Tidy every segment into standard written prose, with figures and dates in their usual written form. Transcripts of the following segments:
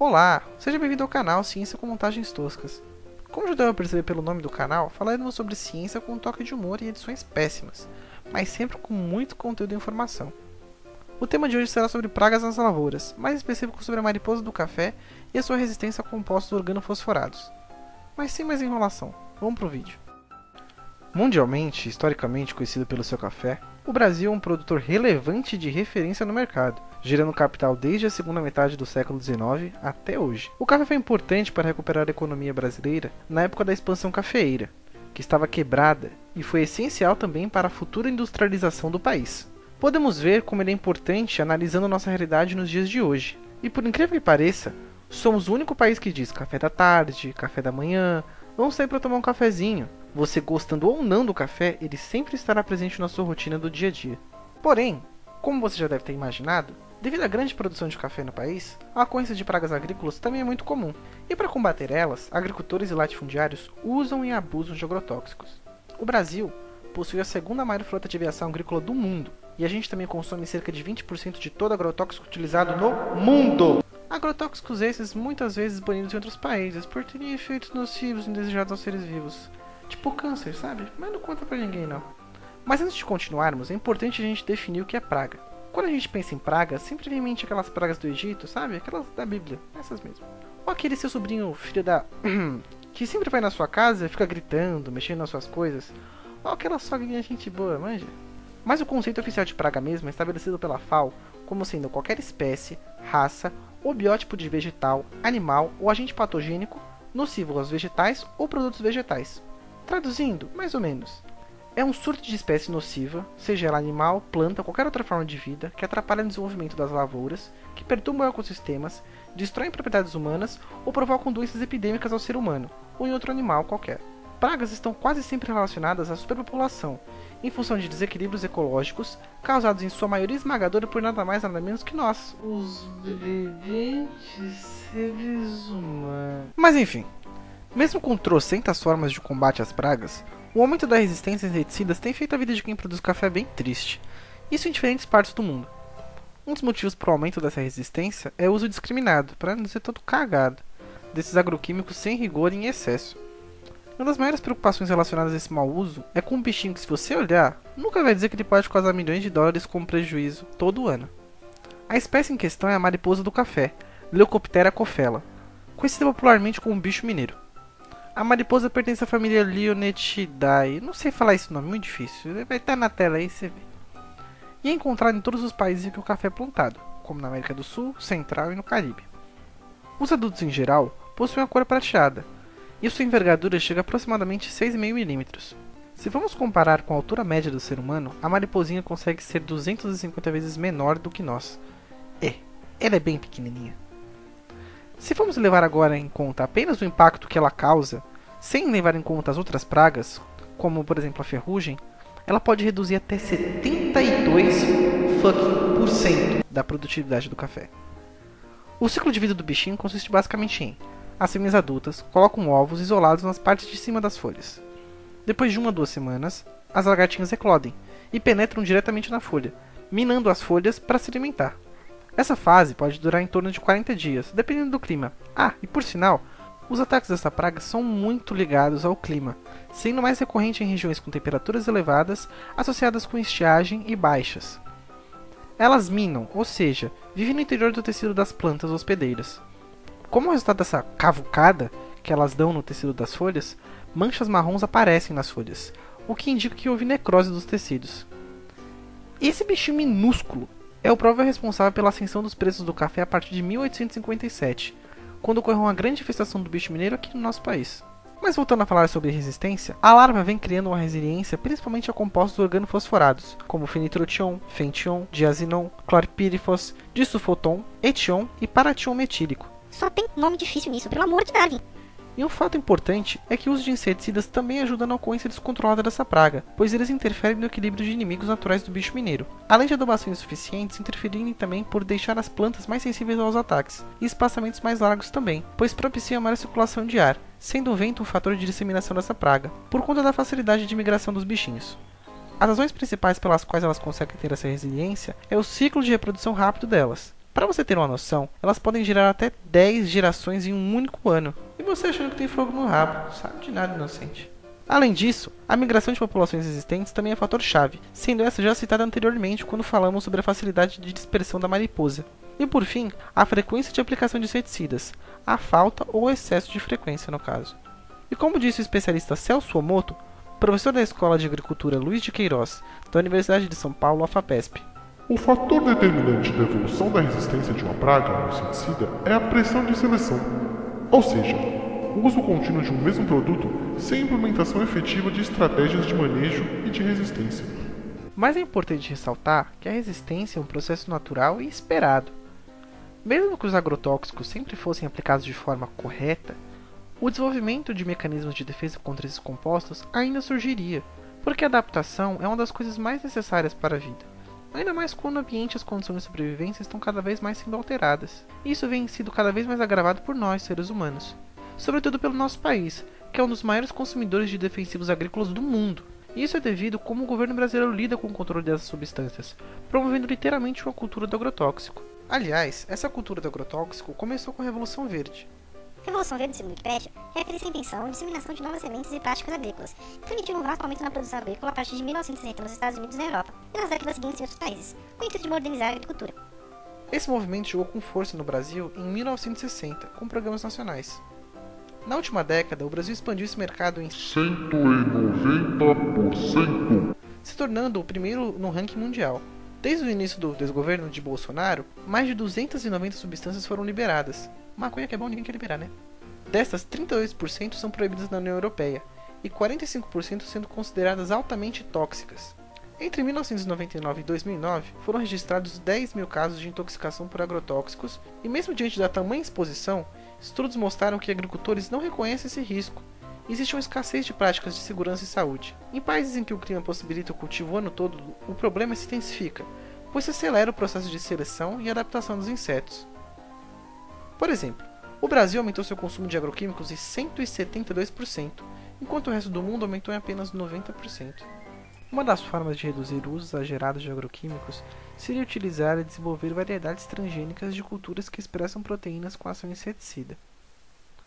Olá, seja bem-vindo ao canal Ciência com Montagens Toscas. Como já deu a perceber pelo nome do canal, falaremos sobre ciência com um toque de humor e edições péssimas, mas sempre com muito conteúdo e informação. O tema de hoje será sobre pragas nas lavouras, mais específico sobre a mariposa do café e a sua resistência a compostos organofosforados. Mas sem mais enrolação, vamos pro vídeo. Mundialmente, historicamente conhecido pelo seu café, o Brasil é um produtor relevante de referência no mercado, gerando capital desde a segunda metade do século XIX até hoje. O café foi importante para recuperar a economia brasileira na época da expansão cafeeira, que estava quebrada, e foi essencial também para a futura industrialização do país. Podemos ver como ele é importante analisando nossa realidade nos dias de hoje. E por incrível que pareça, somos o único país que diz café da tarde, café da manhã, vamos sair para tomar um cafezinho. Você gostando ou não do café, ele sempre estará presente na sua rotina do dia a dia. Porém, como você já deve ter imaginado, devido à grande produção de café no país, a ocorrência de pragas agrícolas também é muito comum. E para combater elas, agricultores e latifundiários usam e abusam de agrotóxicos. O Brasil possui a segunda maior frota de aviação agrícola do mundo, e a gente também consome cerca de 20% de todo agrotóxico utilizado no mundo. Agrotóxicos esses muitas vezes banidos em outros países por terem efeitos nocivos indesejados aos seres vivos. Tipo câncer, sabe? Mas não conta pra ninguém não. Mas antes de continuarmos, é importante a gente definir o que é praga. Quando a gente pensa em praga, sempre vem em mente aquelas pragas do Egito, sabe? Aquelas da Bíblia, essas mesmo. Ou aquele seu sobrinho, filho da... que sempre vai na sua casa e fica gritando, mexendo nas suas coisas. Ou aquela sogrinha gente boa, manja. Mas o conceito oficial de praga mesmo é estabelecido pela FAO como sendo qualquer espécie, raça ou biótipo de vegetal, animal ou agente patogênico nocivo aos vegetais ou produtos vegetais. Traduzindo, mais ou menos, é um surto de espécie nociva, seja ela animal, planta ou qualquer outra forma de vida, que atrapalha o desenvolvimento das lavouras, que perturbam ecossistemas, destroem propriedades humanas ou provocam doenças epidêmicas ao ser humano ou em outro animal qualquer. Pragas estão quase sempre relacionadas à superpopulação, em função de desequilíbrios ecológicos, causados em sua maioria esmagadora por nada mais nada menos que nós, os brilhantes seres humanos. Mas enfim, mesmo com trocentas formas de combate às pragas, o aumento da resistência a inseticidas tem feito a vida de quem produz café bem triste, isso em diferentes partes do mundo. Um dos motivos para o aumento dessa resistência é o uso indiscriminado, para não dizer todo cagado, desses agroquímicos sem rigor e em excesso. Uma das maiores preocupações relacionadas a esse mau uso é com um bichinho que, se você olhar, nunca vai dizer que ele pode causar milhões de dólares como prejuízo todo ano. A espécie em questão é a mariposa do café, Leucoptera coffela, conhecida popularmente como bicho mineiro. A mariposa pertence à família Leonetidae, não sei falar esse nome, muito difícil, vai estar na tela aí você vê. E é encontrado em todos os países em que o café é plantado, como na América do Sul, Central e no Caribe. Os adultos em geral possuem a cor prateada, e sua envergadura chega a aproximadamente 6,5 mm. Se vamos comparar com a altura média do ser humano, a mariposinha consegue ser 250 vezes menor do que nós. Ela é bem pequenininha. Se formos levar agora em conta apenas o impacto que ela causa, sem levar em conta as outras pragas, como por exemplo a ferrugem, ela pode reduzir até 72% da produtividade do café. O ciclo de vida do bichinho consiste basicamente em: as fêmeas adultas colocam ovos isolados nas partes de cima das folhas. Depois de 1 a 2 semanas, as lagartinhas eclodem e penetram diretamente na folha, minando as folhas para se alimentar. Essa fase pode durar em torno de 40 dias, dependendo do clima. E por sinal, os ataques dessa praga são muito ligados ao clima, sendo mais recorrente em regiões com temperaturas elevadas, associadas com estiagem e baixas. Elas minam, ou seja, vivem no interior do tecido das plantas hospedeiras. Como resultado dessa cavucada que elas dão no tecido das folhas, manchas marrons aparecem nas folhas, o que indica que houve necrose dos tecidos. Esse bichinho minúsculo é o provável responsável pela ascensão dos preços do café a partir de 1857, quando ocorreu uma grande infestação do bicho mineiro aqui no nosso país. Mas voltando a falar sobre resistência, a larva vem criando uma resiliência principalmente a compostos organofosforados, como fenitrotion, fention, diazinon, clorpyrifos, disulfoton, etion e paration metílico. Só tem nome difícil nisso, pelo amor de Darwin. E um fato importante é que o uso de inseticidas também ajuda na ocorrência descontrolada dessa praga, pois eles interferem no equilíbrio de inimigos naturais do bicho mineiro, além de adubações suficientes interferirem também por deixar as plantas mais sensíveis aos ataques, e espaçamentos mais largos também, pois propiciam a maior circulação de ar, sendo o vento um fator de disseminação dessa praga, por conta da facilidade de migração dos bichinhos. As razões principais pelas quais elas conseguem ter essa resiliência é o ciclo de reprodução rápido delas, Para você ter uma noção, elas podem gerar até 10 gerações em um único ano. E você achando que tem fogo no rabo, sabe de nada, inocente. Além disso, a migração de populações existentes também é fator-chave, sendo essa já citada anteriormente quando falamos sobre a facilidade de dispersão da mariposa. E por fim, a frequência de aplicação de inseticidas, a falta ou excesso de frequência no caso. E como disse o especialista Celso Omoto, professor da Escola de Agricultura Luiz de Queiroz, da Universidade de São Paulo, UFAPESP, o fator determinante da evolução da resistência de uma praga ao inseticida é a pressão de seleção, ou seja, o uso contínuo de um mesmo produto sem implementação efetiva de estratégias de manejo e de resistência. Mas é importante ressaltar que a resistência é um processo natural e esperado. Mesmo que os agrotóxicos sempre fossem aplicados de forma correta, o desenvolvimento de mecanismos de defesa contra esses compostos ainda surgiria, porque a adaptação é uma das coisas mais necessárias para a vida, ainda mais quando o ambiente e as condições de sobrevivência estão cada vez mais sendo alteradas. Isso vem sido cada vez mais agravado por nós, seres humanos, sobretudo pelo nosso país, que é um dos maiores consumidores de defensivos agrícolas do mundo. E isso é devido como o governo brasileiro lida com o controle dessas substâncias, promovendo literalmente uma cultura do agrotóxico. Aliás, essa cultura do agrotóxico começou com a Revolução Verde. Revolução Verde, segundo Wikipedia, refere-se à invenção e disseminação de novas sementes e práticas agrícolas, que permitiram um vasto aumento na produção agrícola a partir de 1960 nos Estados Unidos e na Europa, e nas décadas seguintes em outros países, com o intuito de modernizar a agricultura. Esse movimento chegou com força no Brasil em 1960, com programas nacionais. Na última década, o Brasil expandiu esse mercado em 190%, se tornando o primeiro no ranking mundial. Desde o início do desgoverno de Bolsonaro, mais de 290 substâncias foram liberadas. Maconha que é bom, ninguém quer liberar, né? Destas, 32% são proibidas na União Europeia e 45% sendo consideradas altamente tóxicas. Entre 1999 e 2009, foram registrados 10 mil casos de intoxicação por agrotóxicos e mesmo diante da tamanha exposição, estudos mostraram que agricultores não reconhecem esse risco. Existe uma escassez de práticas de segurança e saúde. Em países em que o clima possibilita o cultivo o ano todo, o problema se intensifica, pois se acelera o processo de seleção e adaptação dos insetos. Por exemplo, o Brasil aumentou seu consumo de agroquímicos em 172%, enquanto o resto do mundo aumentou em apenas 90%. Uma das formas de reduzir o uso exagerado de agroquímicos seria utilizar e desenvolver variedades transgênicas de culturas que expressam proteínas com ação inseticida.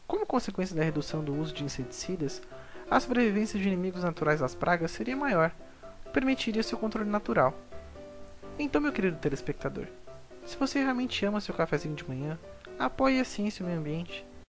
Como consequência da redução do uso de inseticidas, a sobrevivência de inimigos naturais das pragas seria maior, o que permitiria seu controle natural. Então, meu querido telespectador, se você realmente ama seu cafezinho de manhã, apoie a ciência e o meio ambiente.